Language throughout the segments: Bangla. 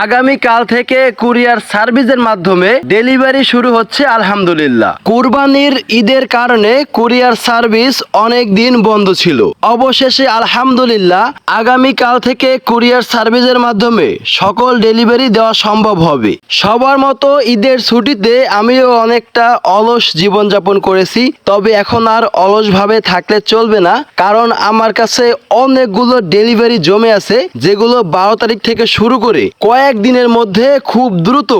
আগামীকাল থেকে কুরিয়ার সার্ভিসের মাধ্যমে ডেলিভারি শুরু হচ্ছে আলহামদুলিল্লাহ। কুরবানির ঈদের কারণে কুরিয়ার সার্ভিস অনেক দিন বন্ধ ছিল। অবশেষে আলহামদুলিল্লাহ আগামীকাল থেকে কুরিয়ার সার্ভিসের মাধ্যমে সকল ডেলিভারি দেওয়া সম্ভব হবে। সবার মতো ঈদের ছুটিতে আমিও অনেকটা অলস জীবনযাপন করেছি, তবে এখন আর অলসভাবে থাকলে চলবে না, কারণ আমার কাছে অনেকগুলো ডেলিভারি জমে আছে যেগুলো 12 তারিখ থেকে শুরু করে কয়েকদিনের মধ্যে খুব দ্রুত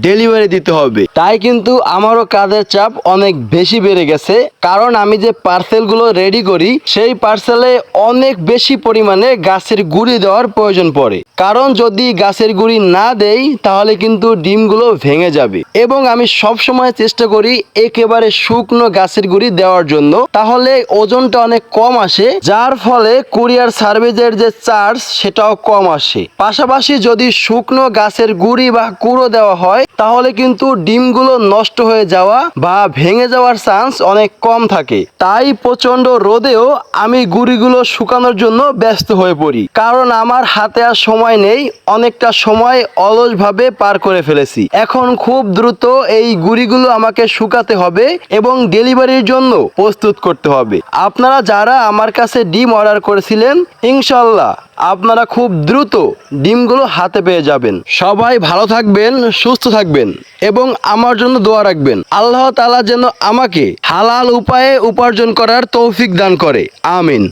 ডেলিভারি দিতে হবে। তাই কিন্তু আমারও কাজের চাপ অনেক বেশি বেড়ে গেছে, কারণ আমি যে পার্সেলগুলো রেডি করি সেই পার্সেলে অনেক বেশি পরিমাণে গাছের গুঁড়ি দেওয়ার প্রয়োজন পড়ে, কারণ যদি গাছের গুঁড়ি না দেই তাহলে কিন্তু ডিমগুলো ভেঙে যাবে। এবং আমি সব সময় চেষ্টা করি একেবারে শুকনো গাছের গুঁড়ি দেওয়ার জন্য, তাহলে ওজনটা অনেক কম আসে, যার ফলে কুরিয়ার সার্ভিসের যে চার্জ সেটাও কম আসে। পাশাপাশি যদি শুকনো গাছের গুঁড়ি বা কুড়ো দেওয়া হয় তাহলে কিন্তু ডিমগুলো নষ্ট হয়ে যাওয়া বা ভেঙে যাওয়ার চান্স অনেক কম থাকে। তাই প্রচন্ড রোদেও আমি গুঁড়িগুলো শুকানোর জন্য ব্যস্ত হয়ে পড়ি, কারণ আমার হাতে আর সময় নেই, অনেকটা সময় অলসভাবে পার করে ফেলেছি। এখন খুব দ্রুত এই গুঁড়িগুলো আমাকে শুকাতে হবে এবং ডেলিভারির জন্য প্রস্তুত করতে হবে। আপনারা যারা আমার কাছে ডিম অর্ডার করেছিলেন, ইনশাল্লাহ আপনারা খুব দ্রুত ডিমগুলো হাতে পেয়ে যাবেন। সবাই ভালো থাকবেন, সুস্থ থাকবেন এবং আমার জন্য দোয়া রাখবেন। আল্লাহ তাআলা যেন আমাকে হালাল উপায়ে উপার্জন করার তৌফিক দান করে। আমিন।